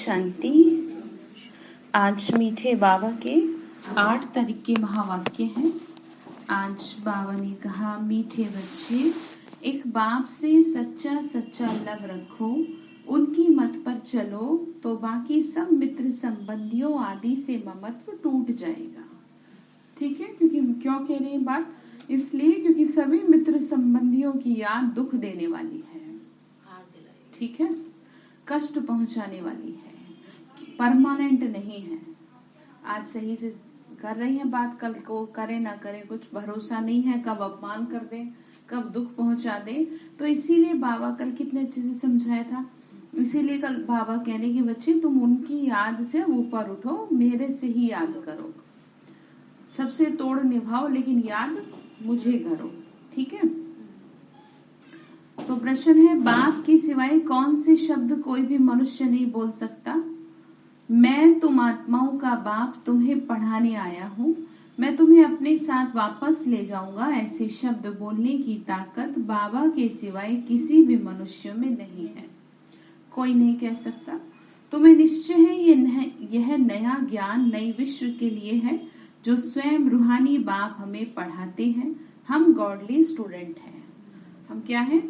शांति। आज मीठे बाबा के 8 तारीख के महावाक्य हैं। आज बाबा ने कहा, मीठे बच्चे, एक बाप से सच्चा सच्चा लव रखो, उनकी मत पर चलो तो बाकी सब मित्र संबंधियों आदि से ममत्व टूट जाएगा। ठीक है, क्योंकि क्यों कह रहे हैं बात, इसलिए क्योंकि सभी मित्र संबंधियों की याद दुख देने वाली है। ठीक है, कष्ट पहुंचाने वाली है, परमानेंट नहीं है। आज सही से कर रही हैं बात, कल को करे ना करे कुछ भरोसा नहीं है, कब अपमान कर दे, कब दुख पहुंचा दे। तो इसीलिए बाबा कल कितने अच्छे से समझाया था। इसीलिए कल बाबा कहने कि बच्चे तुम उनकी याद से ऊपर उठो, मेरे से ही याद करो, सबसे तोड़ निभाओ लेकिन याद मुझे करो। ठीक है, तो प्रश्न है, बाप के सिवाय कौन से शब्द कोई भी मनुष्य नहीं बोल सकता। मैं तुम आत्माओं का बाप तुम्हें पढ़ाने आया हूँ, मैं तुम्हें अपने साथ वापस ले जाऊंगा। ऐसे शब्द बोलने की ताकत बाबा के सिवाय किसी भी मनुष्य में नहीं है, कोई नहीं कह सकता। तुम्हें निश्चय है यह नया ज्ञान नई विश्व के लिए है जो स्वयं रूहानी बाप हमें पढ़ाते हैं। हम गॉडली स्टूडेंट हैं। हम क्या हैं?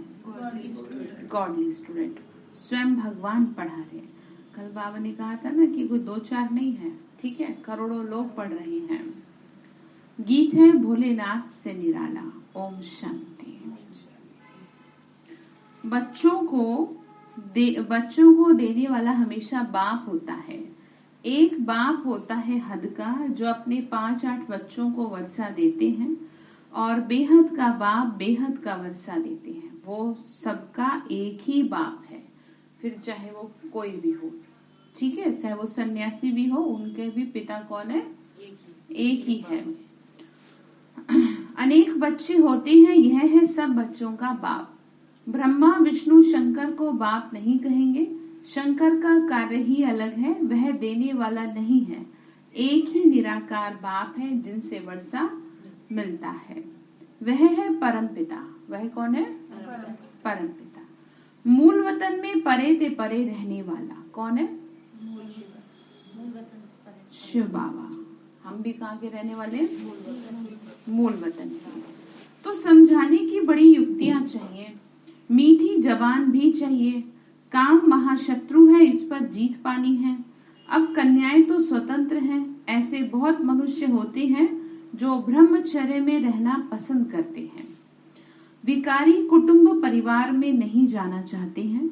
Godly student. स्वयं भगवान पढ़ा रहे हैं। कल बाबा ने कहा था ना कि कोई 2-4 नहीं है, ठीक है, करोड़ों लोग पढ़ रहे हैं। गीत है भोलेनाथ से निराला। ओम शांति। बच्चों को देने वाला हमेशा बाप होता है। एक बाप होता है हद का, जो अपने 5-8 बच्चों को वर्षा देते हैं, और बेहद का बाप बेहद का वर्षा देते हैं। वो सबका एक ही बाप है, फिर चाहे वो कोई भी हो। ठीक है, चाहे वो सन्यासी भी हो, उनके भी पिता कौन है? एक ही है। अनेक बच्चे होते हैं, यह है सब बच्चों का बाप। ब्रह्मा विष्णु शंकर को बाप नहीं कहेंगे। शंकर का कार्य ही अलग है, वह देने वाला नहीं है। एक ही निराकार बाप है जिनसे वर्षा मिलता है, वह है परम पिता। वह कौन है? परम पिता। मूल वतन में परे ते परे रहने वाला कौन है? शिव बाबा। हम भी कहाँ के रहने वाले? मूल वतन के। तो समझाने की बड़ी युक्तियां चाहिए, मीठी जबान भी चाहिए। काम महाशत्रु है, इस पर जीत पानी है। अब कन्याएं तो स्वतंत्र हैं। ऐसे बहुत मनुष्य होते हैं जो ब्रह्मचर्य में रहना पसंद करते हैं, विकारी कुटुंब परिवार में नहीं जाना चाहते हैं,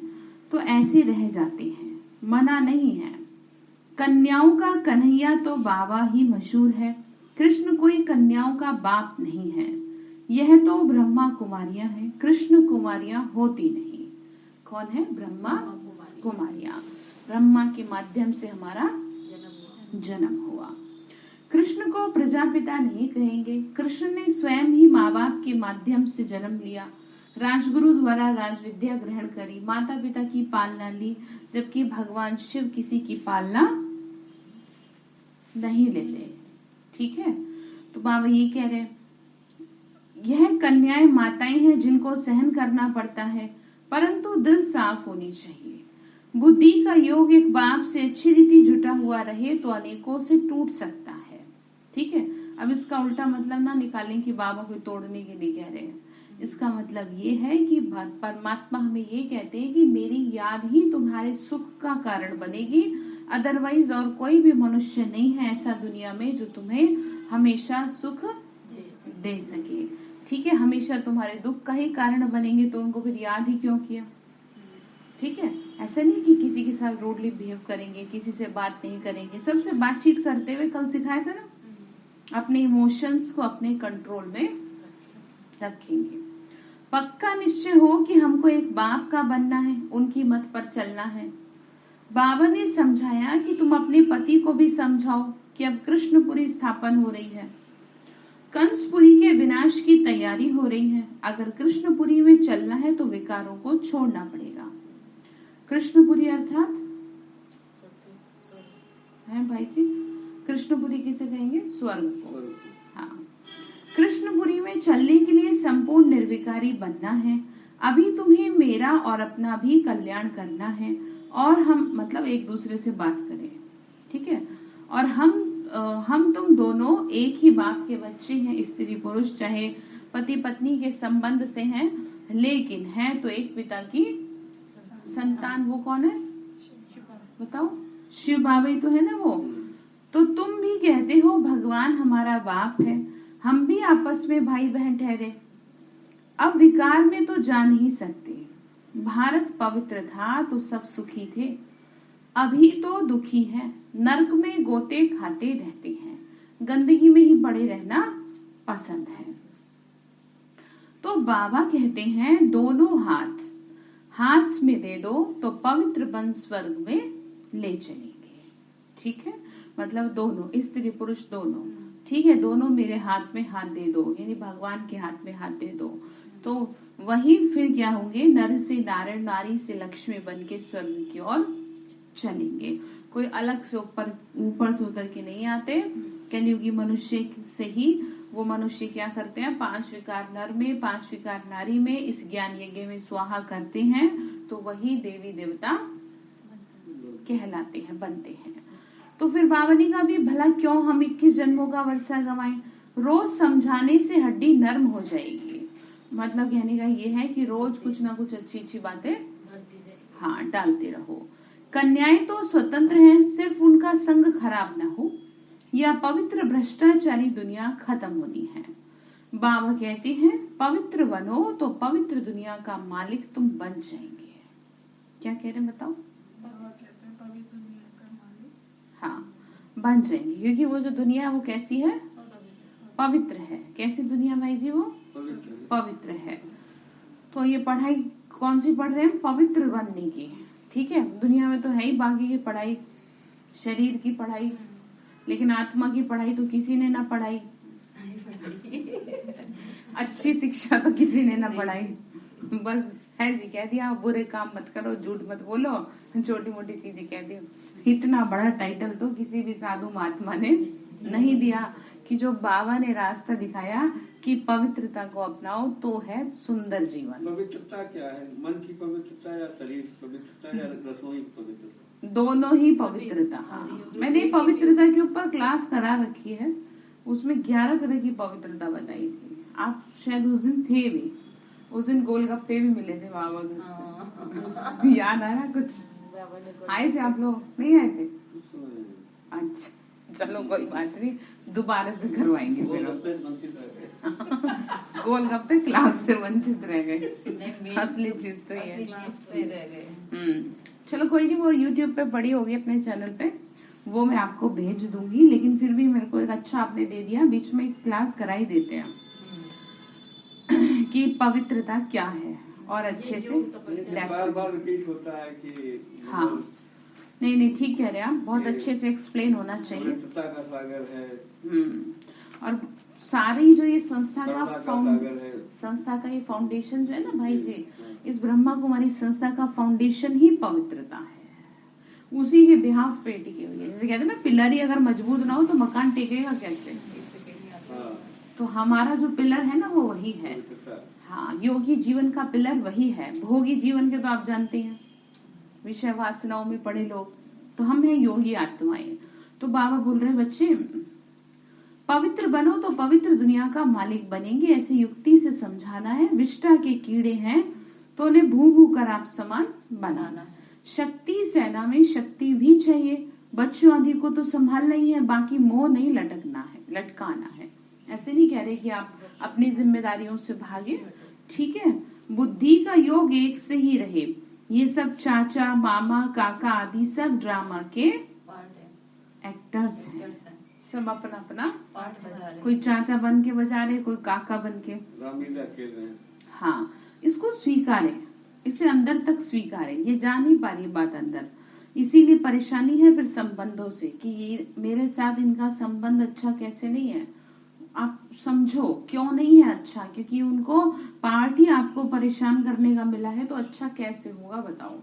तो ऐसे रह जाते हैं, मना नहीं है। कन्याओं का कन्हैया तो बाबा ही मशहूर है। कृष्ण कोई कन्याओं का बाप नहीं है। यह तो ब्रह्मा कुमारियां हैं, कृष्ण कुमारियां होती नहीं। कौन है? ब्रह्मा कुमारियां। ब्रह्मा के माध्यम से हमारा जन्म हुआ। कृष्ण को प्रजापिता नहीं कहेंगे। कृष्ण ने स्वयं ही माँ बाप के माध्यम से जन्म लिया, राजगुरु द्वारा राज विद्या ग्रहण करी, माता पिता की पालना ली, जबकि भगवान शिव किसी की पालना नहीं लेते। ठीक है, तो बाबा ये कह रहे, यह कन्याएं माताएं हैं जिनको सहन करना पड़ता है, परंतु दिल साफ होनी चाहिए। बुद्धि का योग एक बाप से अच्छी रीति जुटा हुआ रहे तो अनेकों से टूट सकता है। ठीक है, अब इसका उल्टा मतलब ना निकालें कि बाबा को तोड़ने के लिए कह रहे हैं। इसका मतलब ये है कि परमात्मा हमें ये कहते हैं कि मेरी याद ही तुम्हारे सुख का कारण बनेगी, अदरवाइज और कोई भी मनुष्य नहीं है ऐसा दुनिया में जो तुम्हें हमेशा सुख दे सके। ठीक है, हमेशा तुम्हारे दुख का ही कारण बनेंगे, तो उनको फिर याद ही क्यों किया। ठीक है, ऐसा नहीं कि किसी के साथ रूडली बिहेव करेंगे, किसी से बात नहीं करेंगे, सबसे बातचीत करते हुए कल सिखाया था ना, अपने इमोशंस को अपने कंट्रोल में रखेंगे। पक्का निश्चय हो कि हमको एक बाप का बनना है, उनकी मत पर चलना है। बाबा ने समझाया कि तुम अपने पति को भी समझाओ कि अब कृष्णपुरी स्थापन हो रही है, कंसपुरी के विनाश की तैयारी हो रही है। अगर कृष्णपुरी में चलना है तो विकारों को छोड़ना पड़ेगा। कृष्णपुरी अर्थात है भाई जी, कृष्णपुरी किसे कहेंगे? स्वर्ग को। हाँ, कृष्णपुरी में चलने के लिए संपूर्ण निर्विकारी बनना है। अभी तुम्हें मेरा और अपना भी कल्याण करना है। और हम मतलब एक दूसरे से बात करें, ठीक है। और हम तुम दोनों एक ही बाप के बच्चे हैं, स्त्री पुरुष चाहे पति पत्नी के संबंध से हैं, लेकिन है तो एक पिता की संतान। वो कौन है बताओ? शिव बाबा ही तो है ना वो। तो तुम भी कहते हो भगवान हमारा बाप है, हम भी आपस में भाई बहन ठहरे। अब विकार में तो जा नहीं सकते। भारत पवित्र था तो सब सुखी थे, अभी तो दुखी है, नरक में गोते खाते रहते हैं, गंदगी में ही पड़े रहना पसंद है। तो बाबा कहते हैं दोनों हाथ हाथ में दे दो तो पवित्र बन स्वर्ग में ले चलेंगे, ठीक है। मतलब दोनों, स्त्री पुरुष दोनों, ठीक है, दोनों मेरे हाथ में हाथ दे दो, यानी भगवान के हाथ में हाथ दे दो, तो वही फिर क्या होंगे, नर से नारायण, नारी से लक्ष्मी बन के स्वर्ग की ओर चलेंगे। कोई अलग से ऊपर से उतर के नहीं आते। कलयुगी मनुष्य से ही वो मनुष्य क्या करते हैं, 5 विकार नर में 5 विकार नारी में इस ज्ञान यज्ञ में स्वाहा करते हैं, तो वही देवी देवता कहलाते हैं, बनते हैं। तो फिर बाबा ने कहा भी भला क्यों हम 21 जन्मों का वर्षा गवाएं, रोज समझाने से हड्डी नर्म हो जाएगी। मतलब कहने का ये है कि रोज कुछ ना कुछ अच्छी अच्छी बातें हाँ डालते रहो। कन्याएं तो स्वतंत्र हैं, सिर्फ उनका संग खराब ना हो, या पवित्र भ्रष्टाचारी दुनिया खत्म होनी है। बाबा कहते हैं पवित्र बनो तो पवित्र दुनिया का मालिक तुम बन जाएंगे। क्या कह रहे हैं बताओ? बाबा कहते हैं पवित्र दुनिया का मालिक हाँ बन जाएंगे, क्योंकि वो जो दुनिया वो कैसी है, पवित्र है। कैसी दुनिया भाई जी? वो पवित्र है। तो ये पढ़ाई कौन सी पढ़ रहे हैं? पवित्र बनने की, ठीक है। दुनिया में तो है ही बाकी की पढ़ाई, शरीर की पढ़ाई, लेकिन आत्मा की पढ़ाई तो किसी ने ना पढ़ाई। अच्छी शिक्षा तो किसी ने ना पढ़ाई, बस है जी कह दिया बुरे काम मत करो, झूठ मत बोलो, छोटी मोटी चीजें कह दी। इतना बड़ा टाइटल तो किसी भी साधु महात्मा ने नहीं दिया, कि जो बाबा ने रास्ता दिखाया कि पवित्रता को अपनाओ तो है सुंदर जीवन। पवित्रता क्या है? मन की पवित्रता या शरीर की पवित्रता या रसोई की पवित्रता? दोनों ही पवित्रता। मैंने पवित्रता के ऊपर क्लास करा रखी है, उसमें 11 तरह की पवित्रता बताई थी। आप शायद उस दिन थे भी, उस दिन गोलगप्पे भी मिले थे बाबा से। याद आ रहा कुछ? आए थे आप लोग? नहीं आए थे? अच्छा चलो कोई बात नहीं, दोबारा से करवाएंगे फिर। गोलगप्पे क्लास से वंचित रह गए, असली चीज तो ये। चलो कोई नहीं, वो YouTube पे पड़ी होगी अपने चैनल पे, वो मैं आपको भेज दूंगी। लेकिन फिर भी मेरे को एक अच्छा आपने दे दिया, बीच में एक क्लास कराई देते हैं कि पवित्रता क्या है, और अच्छे से बार-बार रिपीट होता है कि हाँ नहीं ठीक कह रहे हैं आप, बहुत अच्छे से एक्सप्लेन होना चाहिए। पवित्रता का सागर है। और सारी जो ये संस्था का ये फाउंडेशन जो है ना भाई जी, इस ब्रह्मा कुमारी संस्था का फाउंडेशन ही पवित्रता है, उसी के बिहाफ पे टिकी हुई है। जैसे कहते हैं ना, पिलर ही अगर मजबूत ना हो तो मकान टेकेगा कैसे? तो हमारा जो पिलर है ना वो वही है। हाँ, योगी जीवन का पिलर वही है। भोगी जीवन के तो आप जानते हैं, विषय वासनाओं में पड़े लोग, तो हम हैं योगी आत्माएं। तो बाबा बोल रहे बच्चे पवित्र बनो तो पवित्र दुनिया का मालिक बनेंगे, ऐसी युक्ति से समझाना है। विष्टा के कीड़े हैं तो उन्हें भू भू कर आप समान बनाना है। शक्ति सेना में शक्ति भी चाहिए, बच्चों आदि को तो संभालना ही है, बाकी मोह नहीं लटकाना है। ऐसे नहीं कह रहे कि आप अपनी जिम्मेदारियों से भागे, ठीक है। बुद्धि का योग एक से ही रहे। ये सब चाचा मामा काका आदि सब ड्रामा के एक्टर्स हैं, सब अपना अपना कोई चाचा बन के बजा रहे, कोई काका बन के रामलीला खेल रहे हैं। हाँ, इसको स्वीकारे, इसे अंदर तक स्वीकारे। ये जा नहीं पा रही बात अंदर, इसीलिए परेशानी है फिर संबंधों से कि ये मेरे साथ इनका संबंध अच्छा कैसे नहीं है। आप समझो क्यों नहीं है अच्छा, क्योंकि उनको पार्ट ही आपको परेशान करने का मिला है, तो अच्छा कैसे होगा बताओ।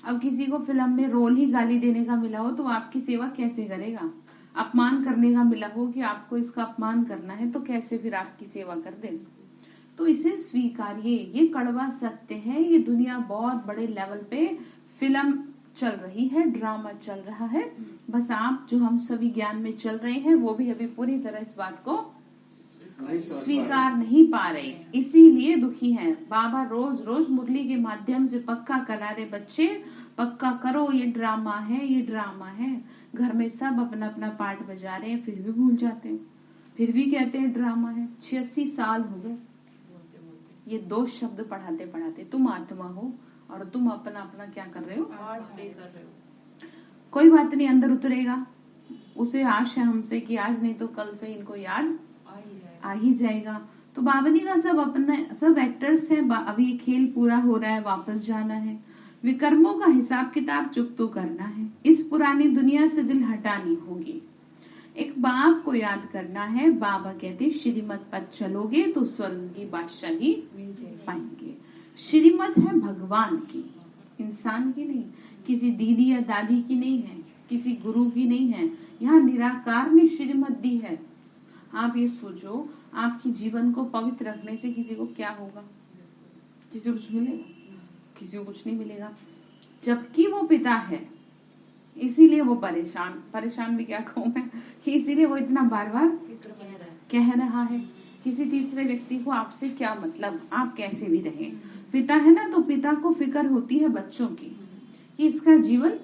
अब किसी को फिल्म में रोल ही गाली देने का मिला हो तो आपकी सेवा कैसे करेगा? अपमान करने का मिला हो कि आपको इसका अपमान करना है, तो कैसे फिर आपकी सेवा कर दे? तो इसे स्वीकारिए, ये कड़वा सत्य है। ये दुनिया बहुत बड़े लेवल पे फिल्म चल रही है, ड्रामा चल रहा है, बस आप जो हम सभी ज्ञान में चल रहे हैं वो भी अभी पूरी तरह इस बात को स्वीकार नहीं पा रहे, इसीलिए दुखी हैं। बाबा रोज रोज मुरली के माध्यम से पक्का करा रहे, बच्चे पक्का करो, ये ड्रामा है, ये ड्रामा है। घर में सब अपना अपना पार्ट बजा रहे हैं, फिर भी भूल जाते हैं, फिर भी कहते हैं ड्रामा है। 86 साल हो गए ये 2 शब्द पढ़ाते पढ़ाते। तुम आत्मा हो और तुम अपना अपना क्या कर रहे हो, कोई बात नहीं, अंदर उतरेगा। उसे आश है हमसे कि आज नहीं तो कल से इनको याद आ ही जाएगा। तो बाबा का सब अपने सब एक्टर्स हैं। अभी ये खेल पूरा हो रहा है, वापस जाना है, विकर्मों का हिसाब किताब चुकतो करना है, इस पुरानी दुनिया से दिल हटानी होगी, एक बाप को याद करना है। बाबा कहते श्रीमत पर चलोगे तो स्वर्ग की बादशाही पाएंगे। श्रीमत है भगवान की, इंसान की नहीं, किसी दीदी या दादी की नहीं है, किसी गुरु की नहीं है। यहाँ निराकार ने श्रीमत दी है। आप ये सोचो, आपकी जीवन को पवित्र रखने से किसी को क्या होगा? किसी को कुछ मिलेगा? किसी को कुछ नहीं मिलेगा, जबकि वो पिता है। इसीलिए वो परेशान भी क्या कहूँ मैं, इसीलिए वो इतना बार बार कह रहा है। किसी तीसरे व्यक्ति को आपसे क्या मतलब, आप कैसे भी रहें, पिता है ना, तो पिता को फिक्र होती है बच्चों की कि इसका जीवन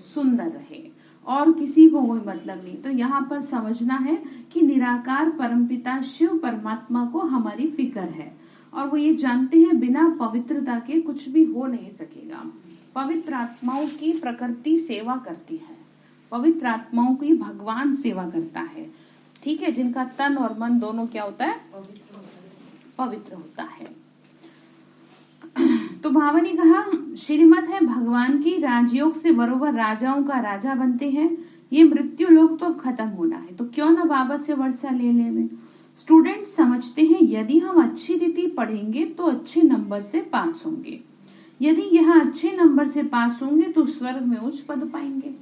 सुंदर रहे, और किसी को कोई मतलब नहीं। तो यहाँ पर समझना है कि निराकार परमपिता शिव परमात्मा को हमारी फिक्र है, और वो ये जानते हैं बिना पवित्रता के कुछ भी हो नहीं सकेगा। पवित्र आत्माओं की प्रकृति सेवा करती है, पवित्र आत्माओं की भगवान सेवा करता है, ठीक है, जिनका तन और मन दोनों क्या होता है, पवित्र होता है। तो बाबा ने कहा श्रीमत है भगवान की, राजयोग से बरोबर राजाओं का राजा बनते हैं। ये मृत्यु लोक तो अब खत्म होना है, तो क्यों ना बाबा से वर्षा ले में। स्टूडेंट समझते हैं यदि हम अच्छी रीति पढ़ेंगे तो अच्छे नंबर से पास होंगे, यदि यहाँ अच्छे नंबर से पास होंगे तो स्वर्ग में उच्च पद पाएंगे।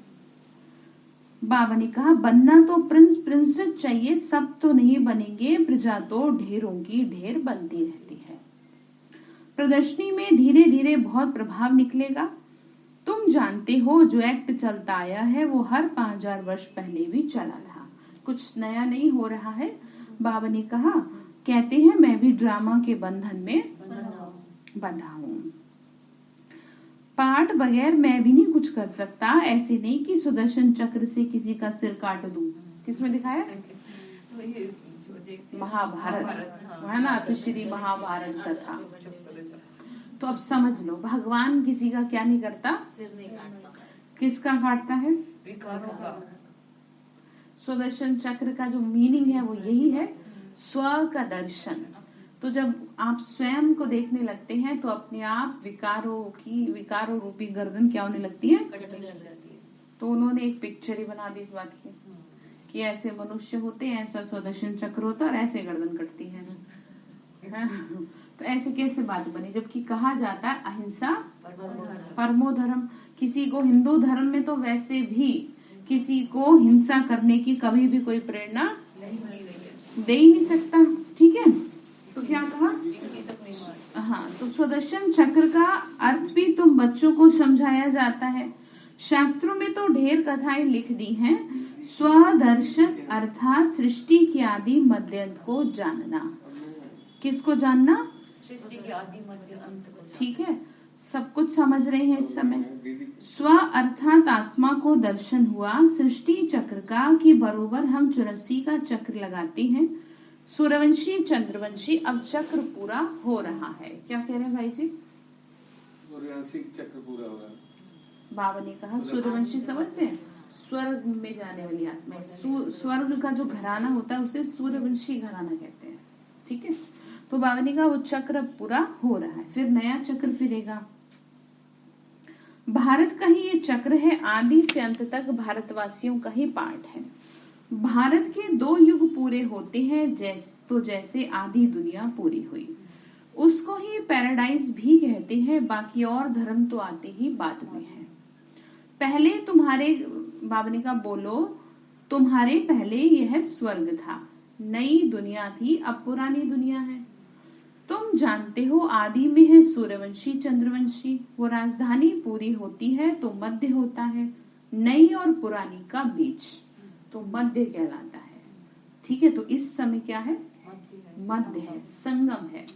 बाबा ने कहा बनना तो प्रिंसेस चाहिए, सब तो नहीं बनेंगे, प्रजा तो ढेरों की ढेर बनती रहती है। प्रदर्शनी में धीरे धीरे बहुत प्रभाव निकलेगा। तुम जानते हो जो एक्ट चलता आया है वो हर 5000 वर्ष पहले भी चला था, कुछ नया नहीं हो रहा है। बाबा ने कहा, कहते हैं मैं भी ड्रामा के बंधन में बंधा हूँ, पाठ बगैर मैं भी नहीं कुछ कर सकता। ऐसे नहीं कि सुदर्शन चक्र से किसी का सिर काट दूं। किसमें दिखाया? महाभारत है ना, तो श्री महाभारत कथा। तो अब समझ लो, भगवान किसी का क्या नहीं करता, सिर नहीं काटता। किसका काटता है? विकारों का। सुदर्शन चक्र का जो मीनिंग है वो यही है, स्व का दर्शन। तो जब आप स्वयं को देखने लगते हैं तो अपने आप विकारों रूपी गर्दन क्या होने लगती है, कटने लग जाती है। तो उन्होंने एक पिक्चर ही बना दी इस बात की कि ऐसे मनुष्य होते हैं, ऐसा सुदर्शन चक्र होता है और ऐसे गर्दन कटती है। तो ऐसे कैसे बात बनी, जबकि कहा जाता है अहिंसा परमो धर्म। किसी को हिंदू धर्म में तो वैसे भी किसी को हिंसा करने की कभी भी कोई प्रेरणा दे ही नहीं सकता, ठीक है। तो क्या कहा, हाँ, तो सुदर्शन चक्र का अर्थ भी तुम बच्चों को समझाया जाता है। शास्त्रों में तो ढेर कथाएं लिख दी हैं। स्वदर्शन अर्थात सृष्टि की आदि मध्य अंत को जानना। किसको जानना? सृष्टि के आदि मध्य अंत को, ठीक है, सब कुछ समझ रहे हैं इस समय। स्व अर्थात आत्मा को दर्शन हुआ सृष्टि चक्र का कि बरोबर हम 84 का चक्र लगाते हैं, सूर्यवंशी चंद्रवंशी। अब चक्र पूरा हो रहा है। क्या कह रहे हैं भाई जी? सूर्यवंशी चक्र पूरा हो रहा है। बाबा ने कहा सूर्यवंशी समझते हैं, स्वर्ग में जाने वाली आत्मा। स्वर्ग का जो घराना होता है उसे सूर्यवंशी घराना कहते हैं, ठीक है। तो बाबा ने कहा वो चक्र पूरा हो रहा है, फिर नया चक्र फिरेगा। भारत का ही ये चक्र है, आदि से अंत तक भारतवासियों का ही पार्ट है। भारत के 2 युग पूरे होते हैं, जैसे आधी दुनिया पूरी हुई, उसको ही पैराडाइज भी कहते हैं। बाकी और धर्म तो आते ही बाद में है। पहले तुम्हारे, बाबा ने कहा बोलो, तुम्हारे पहले यह स्वर्ग था, नई दुनिया थी, अब पुरानी दुनिया है। तुम तुम जानते हो आदि में है सूर्यवंशी चंद्रवंशी, वो राजधानी पूरी होती है तो मध्य होता है, नई और पुरानी का बीच तो मध्य कहलाता है। ठीक है, तो इस समय क्या है? मध्य है, संगम है।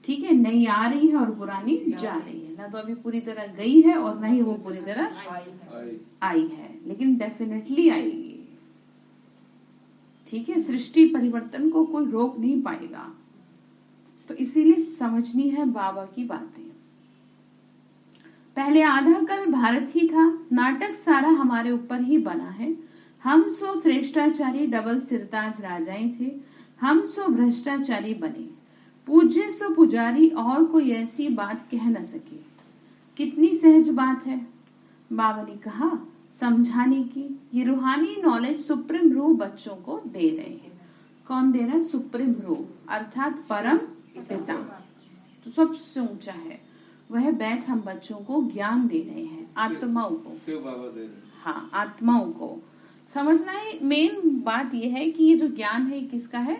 ठीक है, नई आ रही है और पुरानी जा रही है, ना तो अभी पूरी तरह गई है और ना ही वो पूरी तरह आई है, लेकिन डेफिनेटली आएगी। ठीक है, सृष्टि परिवर्तन को कोई रोक नहीं पाएगा। तो इसीलिए समझनी है बाबा की बातें। पहले आधा कल भारत ही था, नाटक सारा हमारे ऊपर ही बना है। हम सो श्रेष्ठाचारी डबल सिरताज राजाएं थे, हम सो भ्रष्टाचारी बने, पूज्य सो पुजारी और कोई ऐसी बात कह न सके। कितनी सहज बात है, बाबा ने कहा समझाने की। ये रूहानी नॉलेज सुप्रीम रूह बच्चों को दे रहे हैं। कौन दे रहा है? सुप्रीम रूह अर्थात परम पिता, तो सबसे ऊंचा है वह बैठ हम बच्चों को ज्ञान दे रहे हैं, आत्माओं को। बाबा दे रहे। हाँ, आत्माओं को समझना है। मेन बात यह है कि ये जो ज्ञान है किसका है?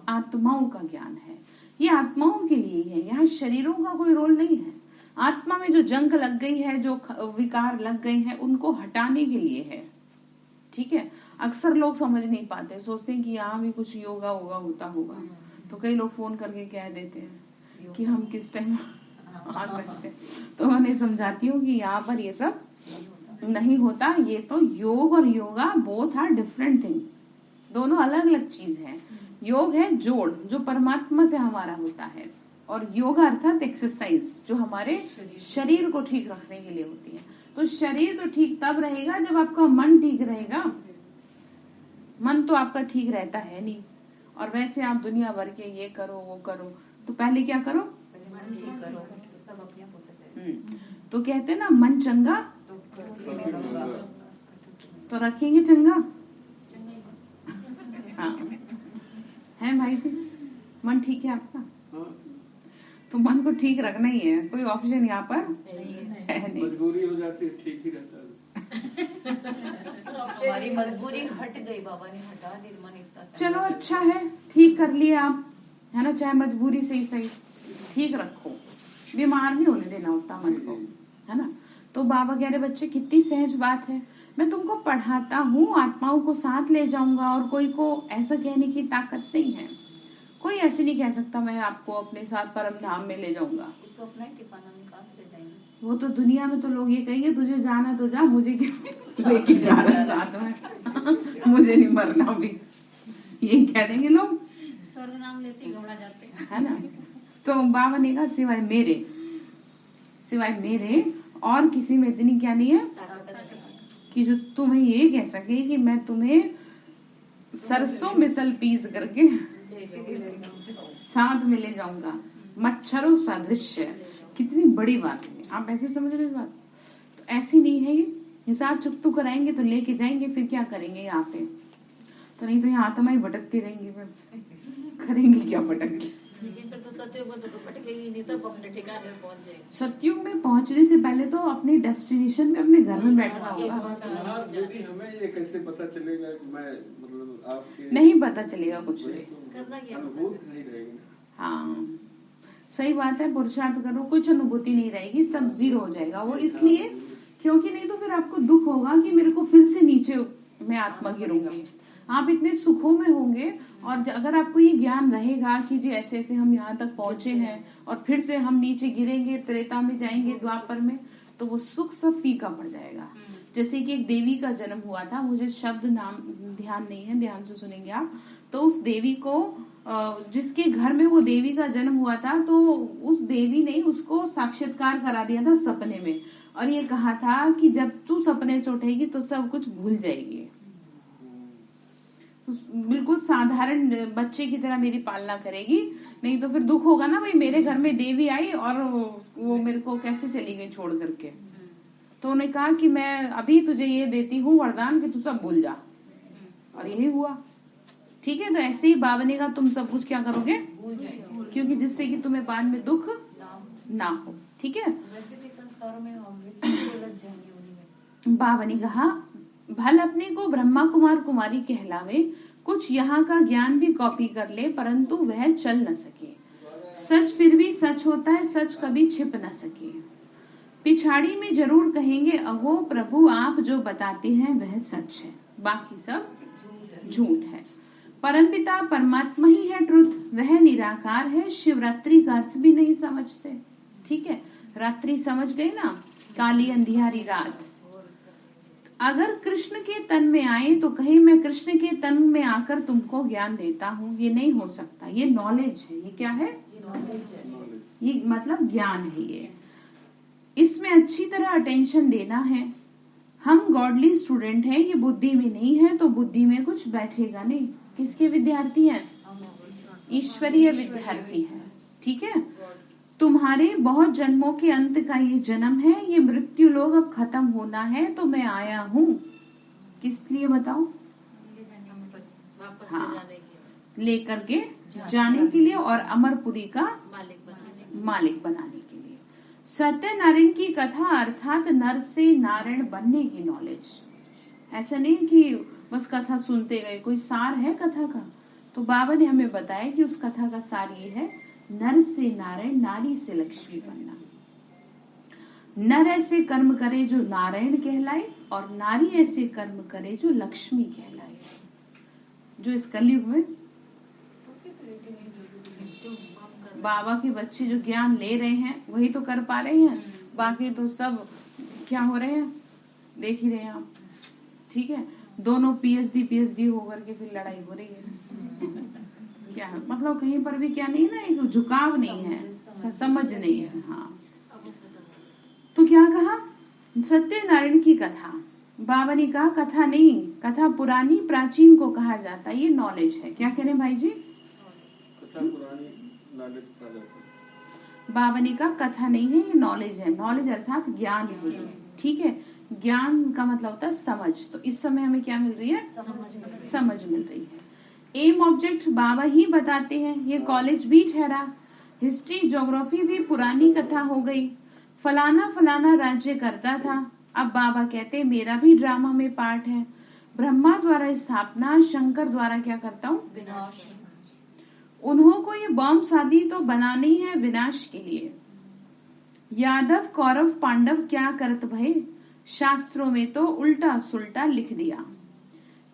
आत्माओं का ज्ञान है। ये आत्माओं के लिए है, यहाँ शरीरों का कोई रोल नहीं है। आत्मा में जो जंग लग गई है, जो विकार लग गए हैं, उनको हटाने के लिए है। ठीक है, अक्सर लोग समझ नहीं पाते, सोचते हैं कि यहाँ भी कुछ योगा होगा होता होगा, तो कई लोग फोन करके कह देते हैं कि हम किस टाइम आ सकते हैं। तो मैं समझाती हूँ कि यहाँ पर ये सब नहीं होता। ये तो योग और yoga both are different thing, दोनों अलग अलग चीज है। योग है जोड़ जो परमात्मा से हमारा होता है, और योगा अर्थात एक्सरसाइज जो हमारे शरीर को ठीक रखने के लिए होती है। तो शरीर तो ठीक तब रहेगा जब आपका मन ठीक रहेगा। मन तो आपका ठीक रहता है नहीं, और वैसे आप दुनिया भर के ये करो वो करो, तो पहले क्या करो? मन ठीक करो, सब अपने आप होता जाएगा। तो कहते हैं ना मन चंगा तो रखेंगे चंगा। हाँ है भाई जी, मन ठीक है आपका? तो मन को ठीक रखना ही है, कोई ऑप्शन यहाँ पर है नहीं। मजबूरी हो जाती है, ठीक ही रहता है। हमारी मजबूरी हट गई, बाबा ने हटा दी। मन इतना चलो अच्छा है, ठीक कर लिए आप, है ना, चाहे मजबूरी से ही सही ठीक रखो, बीमार नहीं होने देना उतना मन को, है ना। तो बाबा कह रहे बच्चे कितनी सहज बात है, मैं तुमको पढ़ाता हूँ, आत्माओं को साथ ले जाऊंगा, और कोई को ऐसा कहने की ताकत नहीं है। कोई ऐसे नहीं कह सकता मैं आपको अपने साथ परम धाम में ले जाऊंगा। उसको अपना ठिकाना में कहाँ से ले जाएंगे? वो तो दुनिया में तो लोग ये कहेंगे तुझे जाना तो जा, मुझे क्यों लेके जाना साथ में मुझे नहीं मरना भी, ये कह देंगे लोग। स्वर्ग नाम लेते ही घबरा जाते हैं, है ना। तो बाबा ने कहा सिवाय मेरे और किसी में इतनी क्या नहीं है कि जो तुम्हें ये कह सके कि मैं तुम्हें सरसों मिसल पीस करके साथ में ले जाऊंगा, मच्छरों सादृश्य। कितनी बड़ी बात है, आप ऐसे समझ रहे बात? तो ऐसी नहीं है ये, हिसाब चुकतू कराएंगे तो लेके जाएंगे, फिर क्या करेंगे यहाँ पे? तो नहीं तो यहाँ आत्मा ही भटकती रहेंगी, फिर करेंगे क्या भटक के? लेकिन फिर तो सत्युग में तो भटकेगी नहीं, सब अपने ठिकाने में पहुंच जाएंगे। सत्युग में पहुंचने से पहले तो अपने डेस्टिनेशन में अपने घर में बैठना होगा। हाँ, दीदी हमें ये कैसे पता चलेगा कि मैं मतलब आपके नहीं पता चलेगा कुछ भी, करना क्या अनुभूति नहीं रहेगी। हाँ सही बात है, पुरुषार्थ करो कुछ अनुभूति नहीं रहेगी, सब जीरो हो जाएगा। वो इसलिए क्योंकि नहीं तो फिर आपको दुख होगा कि मेरे को फिर से नीचे मैं आत्मा गिरूंगी। आप इतने सुखों में होंगे, और अगर आपको ये ज्ञान रहेगा कि जी ऐसे ऐसे हम यहाँ तक पहुंचे हैं और फिर से हम नीचे गिरेंगे, त्रेता में जाएंगे, द्वापर में, तो वो सुख सब फीका पड़ जाएगा। जैसे कि एक देवी का जन्म हुआ था, मुझे शब्द नाम ध्यान नहीं है, ध्यान से सुनेंगे आप। तो उस देवी को जिसके घर में वो देवी का जन्म हुआ था, तो उस देवी ने उसको साक्षात्कार करा दिया था सपने में, और ये कहा था कि जब तू सपने से उठेगी तो सब कुछ भूल जाएगी, तो बिल्कुल साधारण बच्चे की तरह मेरी पालना करेगी, नहीं तो फिर दुख होगा ना, भाई मेरे घर में देवी आई और वो मेरे को कैसे चली गई छोड़ करके। तो उन्होंने कहा कि मैं अभी तुझे ये देती हूँ वरदान कि तू सब भूल जा, और यही हुआ। ठीक है, तो ऐसे ही बाबा ने कहा तुम सब कुछ क्या करोगे? भूल जाएंगे, क्योंकि जिससे कि तुम्हें बाद में दुख ना हो। ठीक है, वैसे भी संस्कारों में हम इसमें उलझ जाएंगे उन्हीं में। बाबा ने कहा भल अपने को ब्रह्मा कुमार कुमारी कहलावे, कुछ यहाँ का ज्ञान भी कॉपी कर ले, परंतु वह चल न सके। सच फिर भी सच होता है, सच कभी छिप न सके। पिछाड़ी में जरूर कहेंगे अहो प्रभु आप जो बताते हैं वह सच है, बाकी सब झूठ है। परमपिता परमात्मा ही है ट्रुथ, वह निराकार है। शिवरात्रि का अर्थ भी नहीं समझते। ठीक है, रात्रि समझ गए ना, काली अंधियारी रात। अगर कृष्ण के तन में आए तो कहे मैं कृष्ण के तन में आकर तुमको ज्ञान देता हूँ, ये नहीं हो सकता। ये नॉलेज है। ये क्या है? ये मतलब ज्ञान है। ये इसमें अच्छी तरह अटेंशन देना है। हम गॉडली स्टूडेंट हैं, ये बुद्धि में नहीं है तो बुद्धि में कुछ बैठेगा नहीं। किसके विद्यार्थी हैं? ईश्वरीय विद्यार्थी हैं। ठीक है, तुम्हारे बहुत जन्मों के अंत का ये जन्म है, ये मृत्यु लोग अब खत्म होना है, तो मैं आया हूँ किस लिए बताओ? हाँ, लेकर के जाने के लिए और अमरपुरी का मालिक बनाने के लिए। सत्यनारायण की कथा अर्थात नर से नारायण बनने की नॉलेज। ऐसा नहीं कि बस कथा सुनते गए, कोई सार है कथा का। तो बाबा ने हमें बताया कि उस कथा का सार ये है, नर से नारायण, नारी से लक्ष्मी बनना। नर ऐसे कर्म करे जो नारायण कहलाए और नारी ऐसे कर्म करे जो लक्ष्मी कहलाए। जो इस कलयुग में बाबा के बच्चे जो ज्ञान ले रहे हैं वही तो कर पा रहे हैं, बाकी तो सब क्या हो रहे हैं देख ही रहे हैं आप। ठीक है, दोनों पीएचडी होकर के फिर लड़ाई हो रही है। क्या है मतलब कहीं पर भी क्या नहीं है ना, एक झुकाव नहीं है, समझ नहीं है। हाँ, तो क्या कहा? सत्यनारायण की कथा। बाबा ने कहा कथा नहीं, कथा पुरानी प्राचीन को कहा जाता है, ये नॉलेज है। क्या कह रहे भाई जी? कथा पुरानी नॉलेज कहा जाता है। बाबा ने कहा कथा नहीं है, ये नॉलेज है। नॉलेज अर्थात ज्ञान है। ठीक है, ज्ञान का मतलब होता है समझ। तो इस समय हमें क्या मिल रही है? समझ मिल रही है। एम ऑब्जेक्ट बाबा ही बताते हैं, ये कॉलेज भी ठहरा। हिस्ट्री ज्योग्राफी भी पुरानी कथा हो गई। फलाना फलाना राज्य करता था, अब बाबा कहते मेरा भी ड्रामा में पार्ट है। ब्रह्मा द्वारा स्थापना, शंकर द्वारा क्या करता हूँ? विनाश। उन्हों को ये बॉम्ब शादी तो बनानी है विनाश के लिए। यादव कौरव पांडव क्या करत भय, शास्त्रों में तो उल्टा सुल्टा लिख दिया।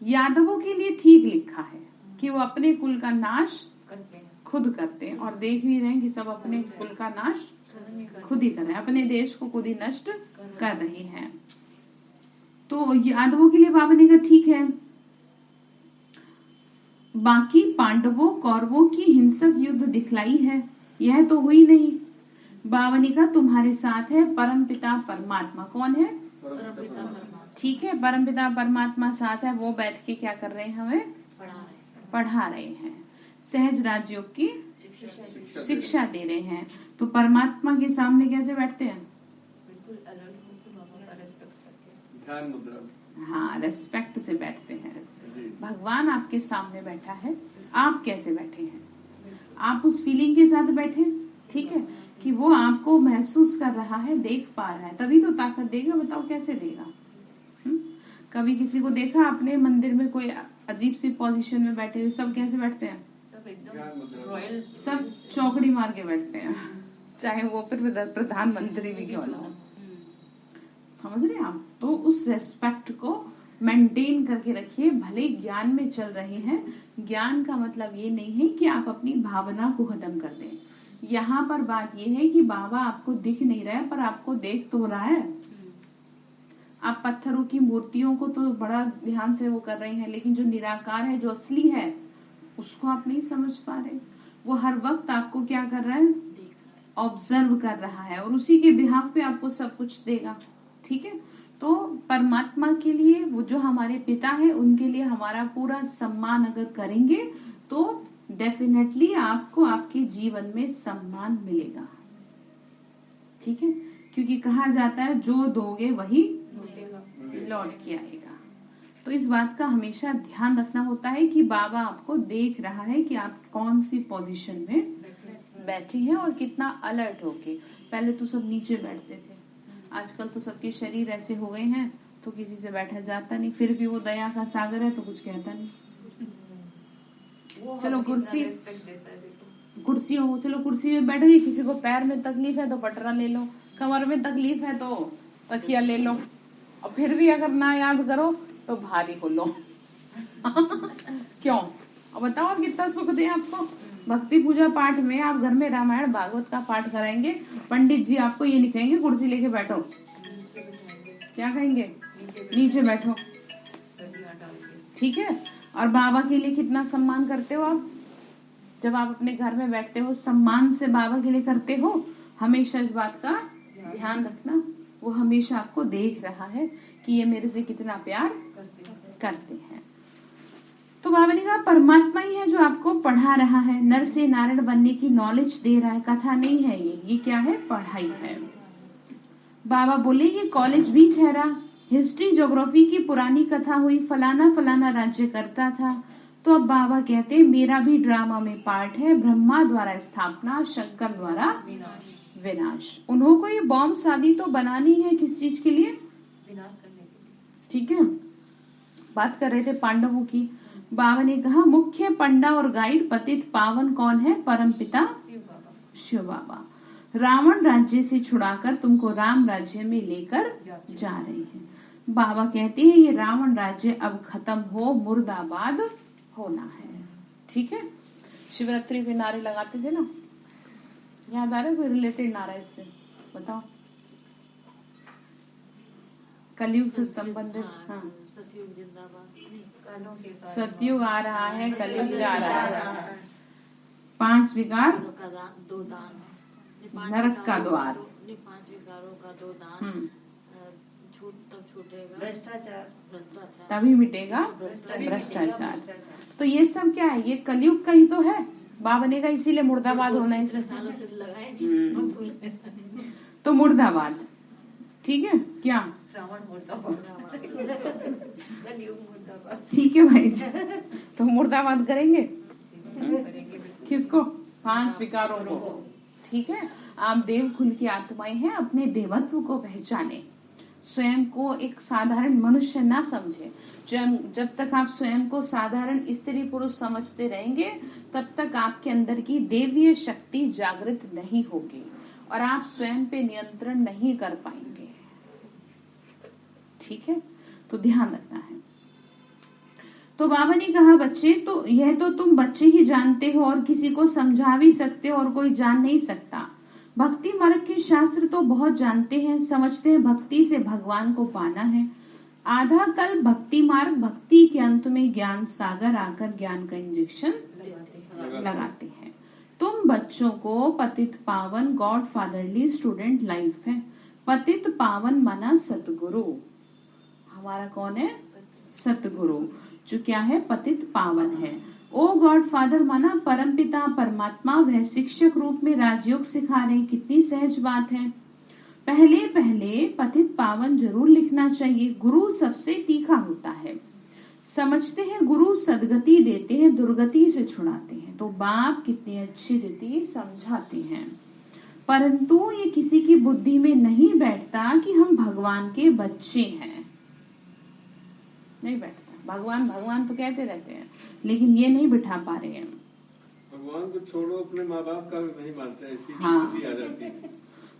यादवों के लिए ठीक लिखा है कि वो अपने कुल का नाश खुद करते हैं, और देख भी रहे हैं कि सब अपने कुल का नाश खुद ही कर रहे हैं, अपने देश को खुद ही नष्ट कर रहे हैं। तो यादवों के लिए बाबा ने कहा ठीक है। बाकी पांडवों कौरवों की हिंसक युद्ध दिखलाई है, यह तो हुई नहीं। बाबा ने कहा तुम्हारे साथ है परमपिता परमात्मा। कौन है? परमपिता परमात्मा। ठीक है, परमपिता परमात्मा साथ है, वो बैठ के क्या कर रहे हैं? हमें पढ़ा रहे हैं, सहज राजयोग की शिक्षा दे रहे हैं। तो परमात्मा के सामने कैसे बैठते हैं? बिल्कुल अलर्ट होकर बाबा का रेस्पेक्ट करके, ध्यान मुद्रा। हाँ, रेस्पेक्ट से बैठते हैं। जी। भगवान आपके सामने बैठा है, आप कैसे बैठे हैं? आप उस फीलिंग के साथ बैठे। ठीक है, कि वो आपको महसूस कर रहा है, देख पा रहा है, तभी तो ताकत देगा। बताओ कैसे देगा? कभी किसी को देखा आपने मंदिर में कोई अजीब सी पोजीशन में बैठे हुए? सब कैसे बैठते हैं? सब एकदम रॉयल, सब चौकड़ी मार के बैठते हैं, चाहे वो फिर प्रधानमंत्री भी क्यों ना हो। समझ रहे हैं आप? तो उस रेस्पेक्ट को मेंटेन करके रखिए। भले ज्ञान में चल रहे हैं, ज्ञान का मतलब ये नहीं है कि आप अपनी भावना को खत्म कर दें। यहाँ पर बात ये है कि बाबा आपको दिख नहीं रहा है, पर आपको देख तो रहा है। आप पत्थरों की मूर्तियों को तो बड़ा ध्यान से वो कर रहे हैं, लेकिन जो निराकार है, जो असली है, उसको आप नहीं समझ पा रहे। वो हर वक्त आपको क्या कर रहा है? ऑब्जर्व कर रहा है, और उसी के बिहाफ पे आपको सब कुछ देगा। ठीक है, तो परमात्मा के लिए, वो जो हमारे पिता है, उनके लिए हमारा पूरा सम्मान अगर करेंगे तो डेफिनेटली आपको आपके जीवन में सम्मान मिलेगा। ठीक है, क्योंकि कहा जाता है जो दोगे वही लौट के आएगा। तो इस बात का हमेशा ध्यान रखना होता है कि बाबा आपको देख रहा है कि आप कौन सी पोजीशन में बैठे हैं और कितना अलर्ट होके। पहले तो सब नीचे बैठते थे, आजकल तो सबके शरीर ऐसे हो गए हैं तो किसी से बैठा जाता नहीं। फिर भी वो दया का सागर है तो कुछ कहता नहीं। चलो कुर्सी, कुर्सी हो, चलो कुर्सी में बैठ गई, किसी को पैर में तकलीफ है तो पटरा ले लो, कमर में तकलीफ है तो तकिया ले लो, और फिर भी अगर ना याद करो तो भारी हो लो। क्यों? अब बताओ कितना सुख दे आपको। भक्ति पूजा पाठ में आप घर में रामायण भागवत का पाठ कराएंगे, पंडित जी आपको ये नहीं कहेंगे कुर्सी लेके बैठो, क्या कहेंगे? नीचे बैठो। ठीक है। और बाबा के लिए कितना सम्मान करते हो आप, जब आप अपने घर में बैठते हो सम्मान से बाबा के लिए करते हो। हमेशा इस बात का ध्यान रखना, वो हमेशा आपको देख रहा है कि ये मेरे से कितना प्यार करते हैं। तो बाबा ने कहा परमात्मा ही है जो आपको पढ़ा रहा है, नर से नारायण बनने की नॉलेज दे रहा है, कथा नहीं है ये क्या है? पढ़ाई है। बाबा बोले ये कॉलेज भी ठहरा, हिस्ट्री ज्योग्राफी की पुरानी कथा हुई, फलाना फलाना राज्य करता था। तो अब बाबा कहते हैं मेरा भी ड्रामा में पार्ट है, ब्रह्मा द्वारा स्थापना, शंकर द्वारा विनाश। उन्होंने को ये बॉम्ब शादी तो बनानी है, किस चीज के लिए? विनाश करने के लिए। ठीक है। बात कर रहे थे पांडवों की। बाबा ने कहा मुख्य पंडा और गाइड पतित पावन कौन है? परमपिता शिव बाबा। रावण राज्य से छुड़ाकर तुमको राम राज्य में लेकर जा रहे हैं। बाबा कहते हैं ये रावण राज्य अब खत्म हो, मुर्दाबाद होना है। ठीक है। शिवरात्रि पे नारे लगाते थे ना, याद आ रहा है कोई रिलेटेड नारा इससे? बताओ। कलयुग से संबंधित। हाँ, सतयुग जिंदाबाद। सतयुग आ रहा है, कलयुग जा रहा है। 5 विकार, 2 दान, नरक का द्वार, 5 विकारों का 2 दान, छूट तब छूटेगा भ्रष्टाचार, तभी मिटेगा भ्रष्टाचार। तो ये सब क्या है? ये कलयुग का ही तो है। बाबा ने कहा इसीलिए मुर्दाबाद होना है। सालों से लगाए तो मुर्दाबाद। ठीक है क्या? रावण मुर्दाबाद, कलयुग मुर्दाबाद। ठीक है भाई जी। तो मुर्दाबाद करेंगे किसको? 5 विकारों को। ठीक है। आप देव कुल की आत्माएं हैं, अपने देवत्व को पहचाने, स्वयं को एक साधारण मनुष्य ना समझे। जब तक आप स्वयं को साधारण स्त्री पुरुष समझते रहेंगे तब तक आपके अंदर की देवीय शक्ति जागृत नहीं होगी और आप स्वयं पे नियंत्रण नहीं कर पाएंगे। ठीक है। तो ध्यान रखना है। तो बाबा ने कहा बच्चे तो यह तो तुम बच्चे ही जानते हो और किसी को समझा भी सकते हो और कोई जान नहीं सकता। भक्ति मार्ग के शास्त्र तो बहुत जानते हैं, समझते हैं भक्ति से भगवान को पाना है। आधा कल भक्ति मार्ग, भक्ति के अंत में ज्ञान सागर आकर ज्ञान का इंजेक्शन लगाते हैं। तुम बच्चों को पतित पावन गॉड फादरली स्टूडेंट लाइफ है। पतित पावन माना सतगुरु। हमारा कौन है? सतगुरु, जो क्या है? पतित पावन है। ओ गॉड फादर माना परमपिता परमात्मा, वह शिक्षक रूप में राजयोग सिखा रहे। कितनी सहज बात है। पहले पहले पतित पावन जरूर लिखना चाहिए। गुरु सबसे तीखा होता है। समझते हैं गुरु सदगति देते हैं, दुर्गति से छुड़ाते हैं। तो बाप कितनी अच्छी रीति समझाते हैं, परंतु ये किसी की बुद्धि में नहीं बैठता कि हम भगवान के बच्चे हैं। नहीं बैठता। भगवान भगवान तो कहते रहते हैं, लेकिन ये नहीं बिठा पा रहे हैं। भगवान को छोड़ो, अपने माँ बाप का भी नहीं मानते, ऐसी हाँ। स्थिति आ जाती है।